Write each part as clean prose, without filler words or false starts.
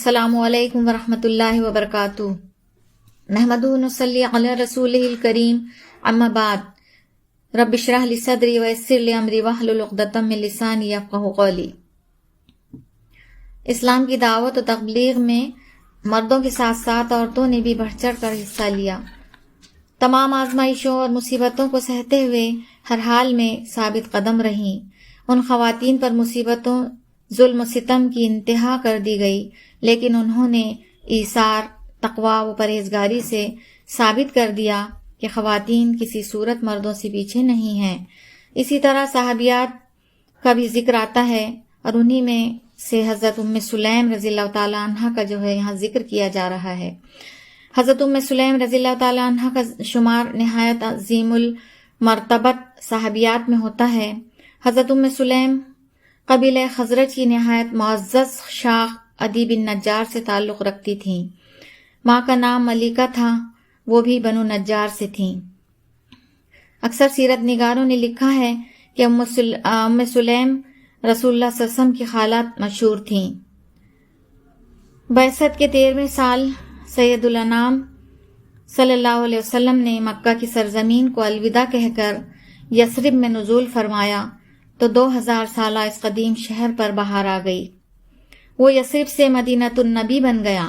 السلام علیکم ورحمۃ اللہ وبرکاتہ۔ نحمدہ ونصلی علی رسولہ الکریم، اما بعد، رب اشرح لی صدری ویسر لی امری واحلل عقدۃ من لسانی یفقہوا قولی۔ اسلام کی دعوت و تبلیغ میں مردوں کے ساتھ ساتھ عورتوں نے بھی بڑھ چڑھ کر حصہ لیا۔ تمام آزمائشوں اور مصیبتوں کو سہتے ہوئے ہر حال میں ثابت قدم رہیں۔ ان خواتین پر مصیبتوں، ظلم و ستم کی انتہا کر دی گئی، لیکن انہوں نے ایثار، تقویٰ و پرہیزگاری سے ثابت کر دیا کہ خواتین کسی صورت مردوں سے پیچھے نہیں ہیں۔ اسی طرح صحابیات کا بھی ذکر آتا ہے، اور انہی میں سے حضرت ام سلیم رضی اللہ تعالیٰ عنہ کا جو ہے یہاں ذکر کیا جا رہا ہے۔ حضرت ام سلیم رضی اللہ تعالیٰ عنہ کا شمار نہایت عظیم المرتبت صحابیات میں ہوتا ہے۔ حضرت ام سلیم قبیلہ خزرج کی نہایت معزز شاخ عدی بن نجار سے تعلق رکھتی تھیں۔ ماں کا نام ملیکہ تھا، وہ بھی بنو نجار سے تھیں۔ اکثر سیرت نگاروں نے لکھا ہے کہ ام سلیم رسول اللہ صلی اللہ علیہ وسلم کی خالات مشہور تھیں۔ بعثت کے 13ویں سال سید الانام صلی اللہ علیہ وسلم نے مکہ کی سرزمین کو الوداع کہہ کر یثرب میں نزول فرمایا تو 2000 سالہ اس قدیم شہر پر بہار آ گئی۔ وہ یثرب سے مدینۃ النبی بن گیا،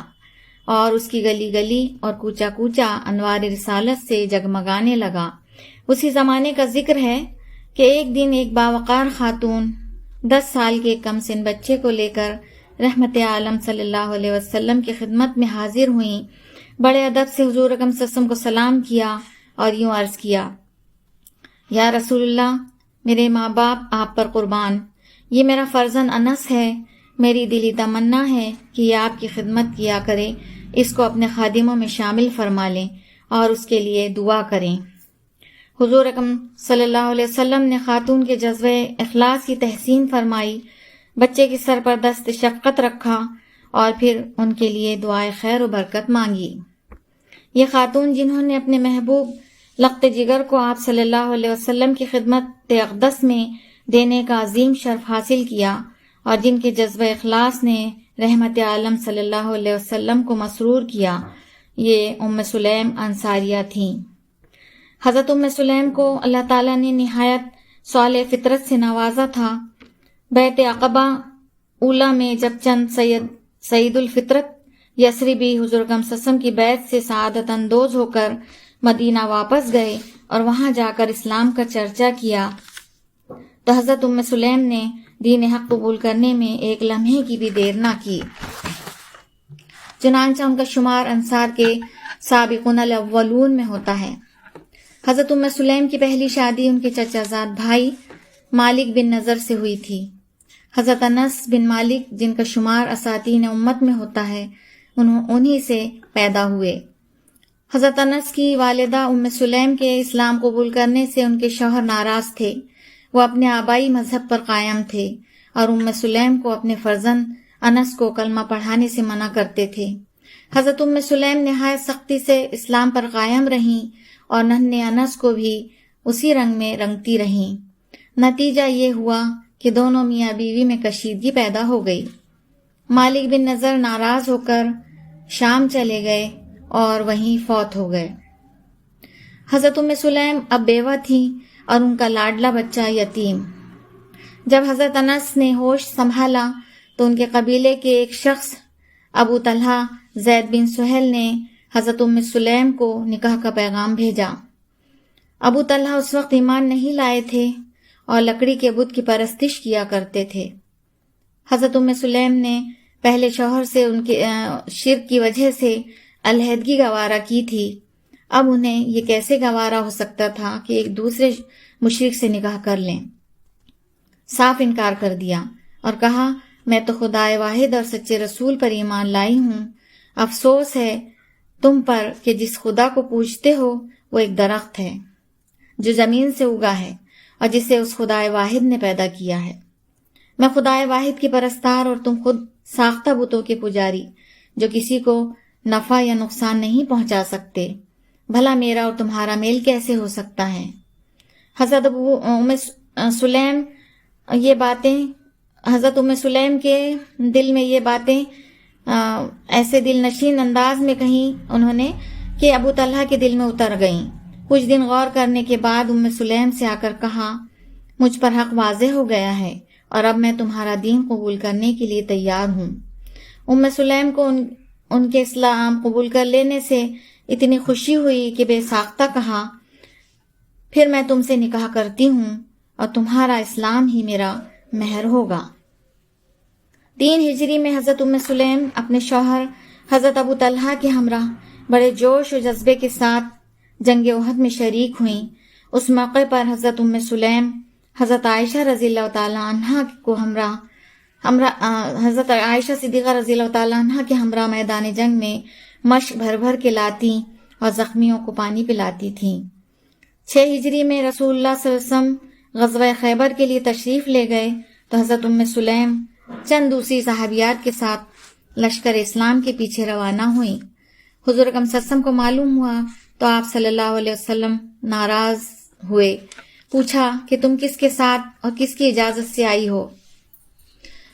اور اس کی گلی گلی اور کوچہ کوچہ انوار رسالت سے جگمگانے لگا۔ اسی زمانے کا ذکر ہے کہ ایک دن ایک باوقار خاتون 10 سال کے کم سن بچے کو لے کر رحمت عالم صلی اللہ علیہ وسلم کی خدمت میں حاضر ہوئیں۔ بڑے ادب سے حضور اکرم صلی اللہ علیہ وسلم کو سلام کیا اور یوں عرض کیا: یا رسول اللہ، میرے ماں باپ آپ پر قربان، یہ میرا فرزند انس ہے۔ میری دلی تمنا ہے کہ یہ آپ کی خدمت کیا کرے، اس کو اپنے خادموں میں شامل فرما لیں اور اس کے لیے دعا کریں۔ حضور اکرم صلی اللہ علیہ وسلم نے خاتون کے جذبہ اخلاص کی تحسین فرمائی، بچے کے سر پر دست شفقت رکھا اور پھر ان کے لیے دعائے خیر و برکت مانگی۔ یہ خاتون جنہوں نے اپنے محبوب لخت جگر کو آپ صلی اللہ علیہ وسلم کی خدمت اقدس میں دینے کا عظیم شرف حاصل کیا، اور جن کے جذبہ اخلاص نے رحمت عالم صلی اللہ علیہ وسلم کو مسرور کیا، یہ ام سلیم انصاریہ تھیں۔ حضرت ام سلیم کو اللہ تعالیٰ نے نہایت صالح فطرت سے نوازا تھا۔ بیعت عقبہ اولیٰ میں جب چند سعید الفطرت یثربی حضور اکرم صلی اللہ علیہ وسلم کی بیعت سے سعادت اندوز ہو کر مدینہ واپس گئے اور وہاں جا کر اسلام کا چرچا کیا، تو حضرت ام سلیم نے دین حق قبول کرنے میں ایک لمحے کی بھی دیر نہ کی۔ چنانچہ ان کا شمار انصار کے سابقون الاولون میں ہوتا ہے۔ حضرت ام سلیم کی پہلی شادی ان کے چچا زاد بھائی مالک بن نضر سے ہوئی تھی۔ حضرت انس بن مالک، جن کا شمار اساطین امت میں ہوتا ہے، انہی سے پیدا ہوئے۔ حضرت انس کی والدہ ام سلیم کے اسلام قبول کرنے سے ان کے شوہر ناراض تھے۔ وہ اپنے آبائی مذہب پر قائم تھے اور ام سلیم کو اپنے فرزند انس کو کلمہ پڑھانے سے منع کرتے تھے۔ حضرت ام سلیم نہایت سختی سے اسلام پر قائم رہیں اور ننھے انس کو بھی اسی رنگ میں رنگتی رہیں۔ نتیجہ یہ ہوا کہ دونوں میاں بیوی میں کشیدگی پیدا ہو گئی۔ مالک بن نضر ناراض ہو کر شام چلے گئے اور وہیں فوت ہو گئے۔ حضرت ام سلیم اب بیوہ تھیں اور ان کا لاڈلا بچہ یتیم۔ جب حضرت انس نے ہوش سنبھالا تو ان کے قبیلے کے ایک شخص ابو طلحہ زید بن سہیل نے حضرت ام سلیم کو نکاح کا پیغام بھیجا۔ ابو طلحہ اس وقت ایمان نہیں لائے تھے اور لکڑی کے بت کی پرستش کیا کرتے تھے۔ حضرت ام سلیم نے پہلے شوہر سے ان کے شرک کی وجہ سے علیحدگی گوارا کی تھی۔ اب انہیں یہ کیسے گوارا ہو سکتا تھا کہ ایک دوسرے مشرک سے نکاح کر لیں؟ صاف انکار کر دیا اور کہا، میں تو خدائے واحد اور سچے رسول پر ایمان لائی ہوں۔ افسوس ہے تم پر کہ جس خدا کو پوجتے ہو وہ ایک درخت ہے جو زمین سے اگا ہے اور جسے اس خدائے واحد نے پیدا کیا ہے۔ میں خدائے واحد کی پرستار اور تم خود ساختہ بتوں کے پجاری جو کسی کو نفع یا نقصان نہیں پہنچا سکتے۔ بھلا میرا اور تمہارا میل کیسے ہو سکتا ہے؟ حضرت ام سلیم کے دل میں یہ باتیں ایسے دل نشین انداز میں کہیں انہوں نے کہ ابو طلحہ کے دل میں اتر گئیں۔ کچھ دن غور کرنے کے بعد ام سلیم سے آ کر کہا، مجھ پر حق واضح ہو گیا ہے اور اب میں تمہارا دین قبول کرنے کے لیے تیار ہوں۔ ام سلیم کو ان کے اسلام قبول کر لینے سے اتنی خوشی ہوئی کہ بے ساختہ کہا، پھر میں تم سے نکاح کرتی ہوں اور تمہارا اسلام ہی میرا مہر ہوگا۔ 3 ہجری میں حضرت ام سلیم اپنے شوہر حضرت ابو طلحہ کے ہمراہ بڑے جوش و جذبے کے ساتھ جنگ احد میں شریک ہوئیں۔ اس موقع پر حضرت ام سلیم حضرت عائشہ رضی اللہ تعالیٰ عنہ کو حضرت عائشہ صدیقہ رضی اللہ تعالیٰ عنہ کے ہمراہ میدان جنگ میں مشک بھر بھر کے لاتی اور زخمیوں کو پانی پلاتی تھیں۔ 6 ہجری میں رسول اللہ صلی اللہ علیہ وسلم غزوہ خیبر کے لیے تشریف لے گئے تو حضرت ام سلیم چند دوسری صحابیات کے ساتھ لشکر اسلام کے پیچھے روانہ ہوئیں۔ حضور اکرم صلی اللہ علیہ وسلم کو معلوم ہوا تو آپ صلی اللہ علیہ وسلم ناراض ہوئے، پوچھا کہ تم کس کے ساتھ اور کس کی اجازت سے آئی ہو؟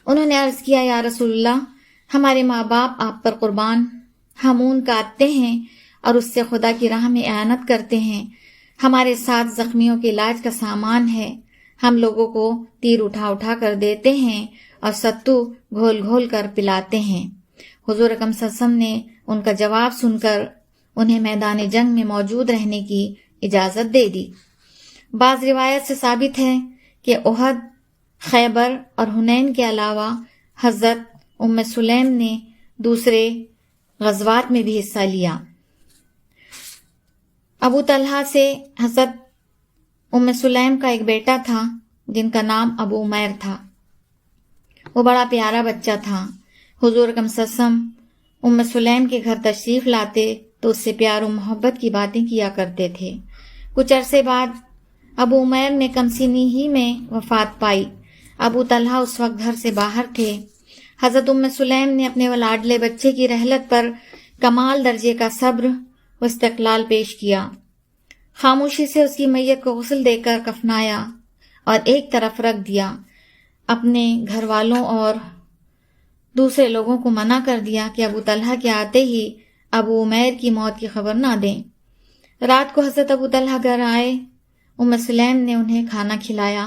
انہوں نے عرض کیا، یا رسول اللہ، ہمارے ماں باپ آپ پر قربان، ہم اون کاٹتے ہیں اور اس سے خدا کی راہ میں اعانت کرتے ہیں، ہمارے ساتھ زخمیوں کے علاج کا سامان ہے، ہم لوگوں کو تیر اٹھا اٹھا کر دیتے ہیں اور ستو گھول گھول کر پلاتے ہیں۔ حضور اکرم صلی اللہ علیہ وسلم نے ان کا جواب سن کر انہیں میدان جنگ میں موجود رہنے کی اجازت دے دی۔ بعض روایت سے ثابت ہے کہ احد، خیبر اور حنین کے علاوہ حضرت ام سلیم نے دوسرے غزوات میں بھی حصہ لیا۔ ابو طلحہ سے حضرت ام سلیم کا ایک بیٹا تھا جن کا نام ابو عمیر تھا۔ وہ بڑا پیارا بچہ تھا۔ حضور اکرم صلی اللہ علیہ وسلم ام سلیم کے گھر تشریف لاتے تو اس سے پیار و محبت کی باتیں کیا کرتے تھے۔ کچھ عرصے بعد ابو عمیر نے کم سنی ہی میں وفات پائی۔ ابو طلحہ اس وقت گھر سے باہر تھے۔ حضرت ام سلیم نے اپنے لاڈلے بچے کی رحلت پر کمال درجے کا صبر و استقلال پیش کیا۔ خاموشی سے اس کی میت کو غسل دے کر کفنایا اور ایک طرف رکھ دیا۔ اپنے گھر والوں اور دوسرے لوگوں کو منع کر دیا کہ ابو طلحہ کے آتے ہی ابو عمیر کی موت کی خبر نہ دیں۔ رات کو حضرت ابو طلحہ گھر آئے، ام سلیم نے انہیں کھانا کھلایا۔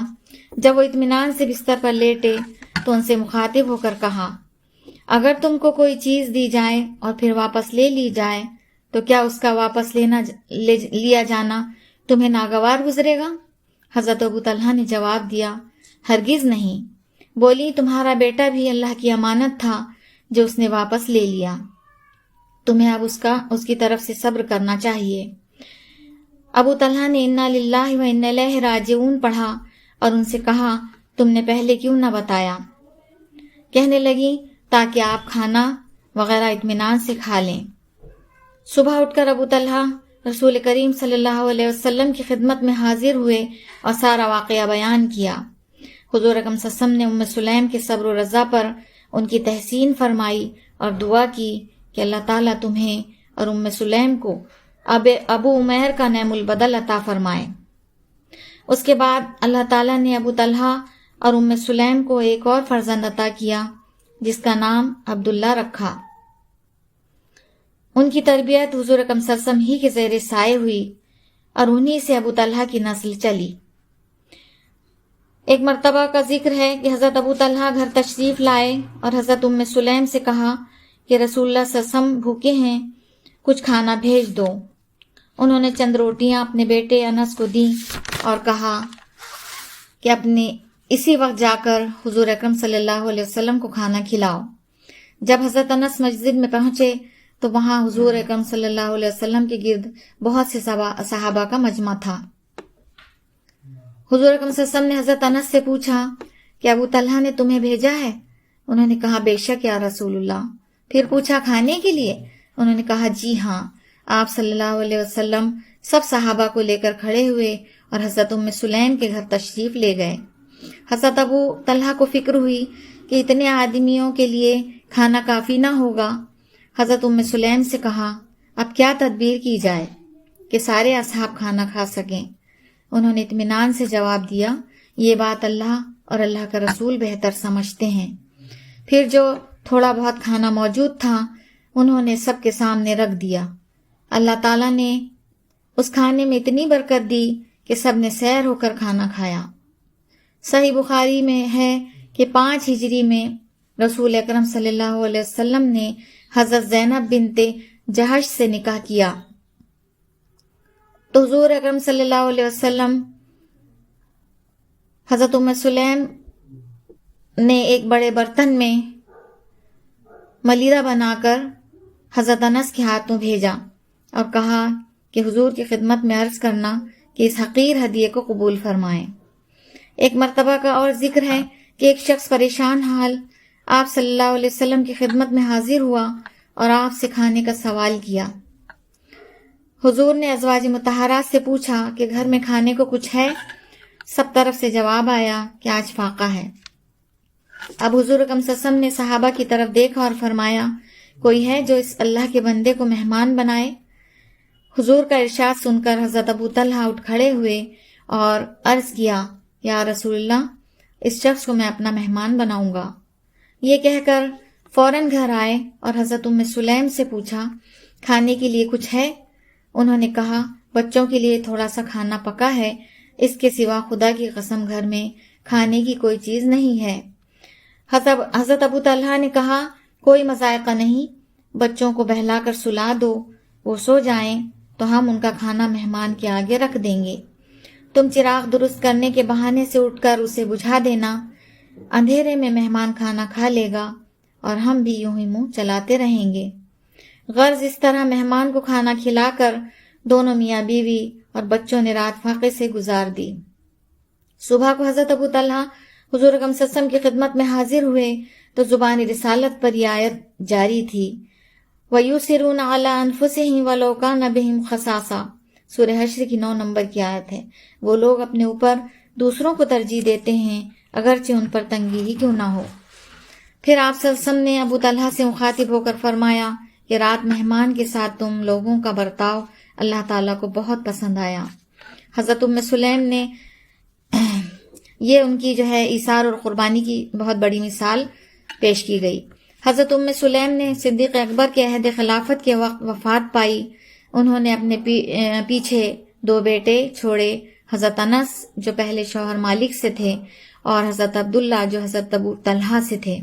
جب وہ اطمینان سے بستر پر لیٹے تو ان سے مخاطب ہو کر کہا، اگر تم کو کوئی چیز دی جائے اور پھر واپس لے لی جائے تو کیا اس کا واپس لیا جانا تمہیں ناگوار گزرے گا؟ حضرت ابو طلحہ نے جواب دیا، ہرگز نہیں۔ بولی، تمہارا بیٹا بھی اللہ کی امانت تھا جو اس نے واپس لے لیا، تمہیں اب اس کی طرف سے صبر کرنا چاہیے۔ ابو طلحہ نے انا للہ و انا الیہ راجعون پڑھا اور ان سے کہا، تم نے پہلے کیوں نہ بتایا؟ کہنے لگی، تاکہ آپ کھانا وغیرہ اطمینان سے کھا لیں۔ صبح اٹھ کر ابو طلحہ رسول کریم صلی اللہ علیہ وسلم کی خدمت میں حاضر ہوئے اور سارا واقعہ بیان کیا۔ حضور اکرم صلی اللہ علیہ وسلم نے ام سلیم کے صبر و رضا پر ان کی تحسین فرمائی اور دعا کی کہ اللہ تعالیٰ تمہیں اور ام سلیم کو ابو عمیر کا نعم البدل عطا فرمائے۔ اس کے بعد اللہ تعالیٰ نے ابو طلحہ اور ام سلیم کو ایک اور فرزند عطا کیا جس کا نام عبداللہ رکھا۔ ان کی تربیت حضور اکرم صلی اللہ علیہ وسلم ہی کے زیر سائے ہوئی اور انہی سے ابو طلحہ کی نسل چلی۔ ایک مرتبہ کا ذکر ہے کہ حضرت ابو طلحہ گھر تشریف لائے اور حضرت ام سلیم سے کہا کہ رسول اللہ صلی اللہ علیہ وسلم بھوکے ہیں، کچھ کھانا بھیج دو۔ انہوں نے چند روٹیاں اپنے بیٹے انس کو دیں اور کہا کہ اپنے اسی وقت جا کر حضور اکرم صلی اللہ علیہ وسلم کو کھانا کھلاؤ۔ جب حضرت انس مسجد میں پہنچے تو وہاں حضور اکرم صلی اللہ علیہ وسلم کے گرد بہت سے صحابہ کا مجمع تھا۔ حضور اکرم صلی اللہ علیہ وسلم نے حضرت انس سے پوچھا کہ ابو طلحہ نے تمہیں بھیجا ہے؟ انہوں نے کہا، بے شک یا رسول اللہ۔ پھر پوچھا، کھانے کے لیے؟ انہوں نے کہا، جی ہاں۔ آپ صلی اللہ علیہ وسلم سب صحابہ کو لے کر کھڑے ہوئے اور حضرت ام سلیم کے گھر تشریف لے گئے۔ حضرت ابو طلحہ کو فکر ہوئی کہ اتنے آدمیوں کے لیے کھانا کافی نہ ہوگا۔ حضرت ام سلیم سے کہا، اب کیا تدبیر کی جائے کہ سارے اصحاب کھانا کھا سکیں؟ انہوں نے اطمینان سے جواب دیا، یہ بات اللہ اور اللہ کا رسول بہتر سمجھتے ہیں۔ پھر جو تھوڑا بہت کھانا موجود تھا انہوں نے سب کے سامنے رکھ دیا۔ اللہ تعالیٰ نے اس کھانے میں اتنی برکت دی کہ سب نے سیر ہو کر کھانا کھایا۔ صحیح بخاری میں ہے کہ 5 ہجری میں رسول اکرم صلی اللہ علیہ وسلم نے حضرت زینب بنت جہش سے نکاح کیا تو حضور اکرم صلی اللہ علیہ وسلم حضرت ام سلیم نے ایک بڑے برتن میں ملیدہ بنا کر حضرت انس کے ہاتھوں بھیجا اور کہا کہ حضور کی خدمت میں عرض کرنا کہ اس حقیر ہدیے کو قبول فرمائیں۔ ایک مرتبہ کا اور ذکر ہے کہ ایک شخص پریشان حال آپ صلی اللہ علیہ وسلم کی خدمت میں حاضر ہوا اور آپ سے کھانے کا سوال کیا۔ حضور نے ازواج مطہرات سے پوچھا کہ گھر میں کھانے کو کچھ ہے؟ سب طرف سے جواب آیا کہ آج فاقہ ہے۔ اب حضور اکرم صلی اللہ علیہ وسلم نے صحابہ کی طرف دیکھا اور فرمایا کوئی ہے جو اس اللہ کے بندے کو مہمان بنائے؟ حضور کا ارشاد سن کر حضرت ابو طلحہ اٹھ کھڑے ہوئے اور عرض کیا یا رسول اللہ اس شخص کو میں اپنا مہمان بناؤں گا۔ یہ کہہ کر فوراً گھر آئے اور حضرت ام سلیم سے پوچھا کھانے کے لیے کچھ ہے؟ انہوں نے کہا بچوں کے لیے تھوڑا سا کھانا پکا ہے، اس کے سوا خدا کی قسم گھر میں کھانے کی کوئی چیز نہیں ہے۔ حضرت ابو طلحہ نے کہا کوئی مذائقہ نہیں، بچوں کو بہلا کر سلا دو، وہ سو جائیں تو ہم ان کا کھانا مہمان کے آگے رکھ دیں گے۔ تم چراغ درست کرنے کے بہانے سے اٹھ کر اسے بجھا دینا، اندھیرے میں مہمان کھانا کھا لے گا اور ہم بھی یوں ہی منہ چلاتے رہیں گے۔ غرض اس طرح مہمان کو کھانا کھلا کر دونوں میاں بیوی اور بچوں نے رات فاقے سے گزار دی۔ صبح کو حضرت ابو طلحہ حضور اکرم صلی اللہ علیہ وسلم کی خدمت میں حاضر ہوئے تو زبان رسالت پر یہ آیت جاری تھی وَيُسِرُونَ عَلَىٰ أَنفُسِهِمْ وَلَوْ كَانَ بِهِمْ خَصَاصَةٌ۔ سورہ حشر کی 9 نمبر کی آیت ہے۔ وہ لوگ اپنے اوپر دوسروں کو ترجیح دیتے ہیں اگرچہ ان پر تنگی ہی کیوں نہ ہو۔ پھر آپ صلی اللہ علیہ وسلم نے ابو طلحہ سے مخاطب ہو کر فرمایا کہ رات مہمان کے ساتھ تم لوگوں کا برتاؤ اللہ تعالیٰ کو بہت پسند آیا۔ حضرت ام سلیم نے یہ ان کی ایثار اور قربانی کی بہت بڑی مثال پیش کی گئی۔ حضرت ام سلیم نے صدیق اکبر کے عہد خلافت کے وقت وفات پائی۔ انہوں نے اپنے پیچھے 2 بیٹے چھوڑے، حضرت انس جو پہلے شوہر مالک سے تھے اور حضرت عبداللہ جو حضرت ابو طلحہ سے تھے۔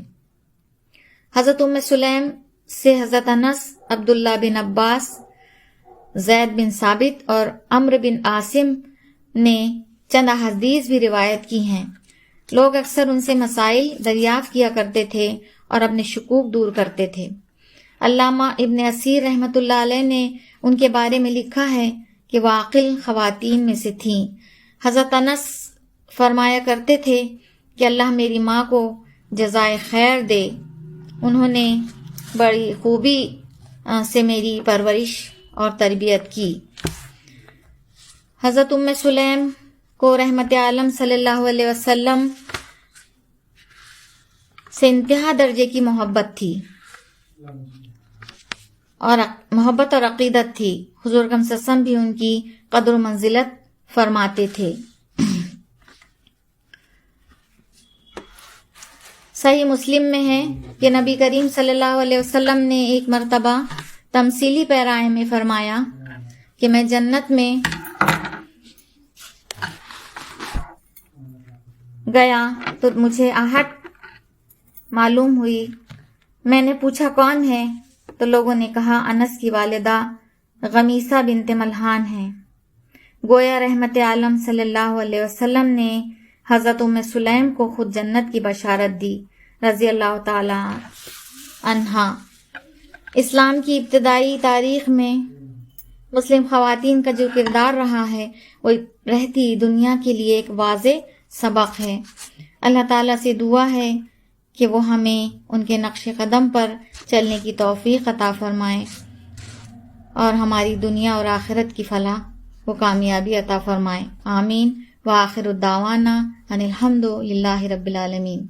حضرت ام سلیم سے حضرت انس، عبداللہ بن عباس، زید بن ثابت اور عمرو بن عاصم نے چند احادیث بھی روایت کی ہیں۔ لوگ اکثر ان سے مسائل دریافت کیا کرتے تھے اور اپنے شکوک دور کرتے تھے۔ علامہ ابن اسیر رحمۃ اللہ علیہ نے ان کے بارے میں لکھا ہے کہ وہ عاقل خواتین میں سے تھیں۔ حضرت انس فرمایا کرتے تھے کہ اللہ میری ماں کو جزائے خیر دے، انہوں نے بڑی خوبی سے میری پرورش اور تربیت کی۔ حضرت ام سلیم کو رحمت عالم صلی اللہ علیہ وسلم سے انتہا درجے کی محبت تھی اور عقیدت تھی۔ حضور اکرم صلی اللہ علیہ وسلم بھی ان کی قدر و منزلت فرماتے تھے۔ صحیح مسلم میں ہے کہ نبی کریم صلی اللہ علیہ وسلم نے ایک مرتبہ تمثیلی پیرائے میں فرمایا کہ میں جنت میں گیا تو مجھے آہٹ معلوم ہوئی۔ میں نے پوچھا کون ہے تو لوگوں نے کہا انس کی والدہ غمیسہ بنت ملحان ہیں۔ گویا رحمت عالم صلی اللہ علیہ وسلم نے حضرت ام سلیم کو خود جنت کی بشارت دی رضی اللہ تعالی عنہا۔ اسلام کی ابتدائی تاریخ میں مسلم خواتین کا جو کردار رہا ہے وہ رہتی دنیا کے لیے ایک واضح سبق ہے۔ اللہ تعالیٰ سے دعا ہے کہ وہ ہمیں ان کے نقش قدم پر چلنے کی توفیق عطا فرمائے اور ہماری دنیا اور آخرت کی فلاح و کامیابی عطا فرمائے۔ آمین۔ وآخر الدعوانا ان الحمد للہ رب العالمین۔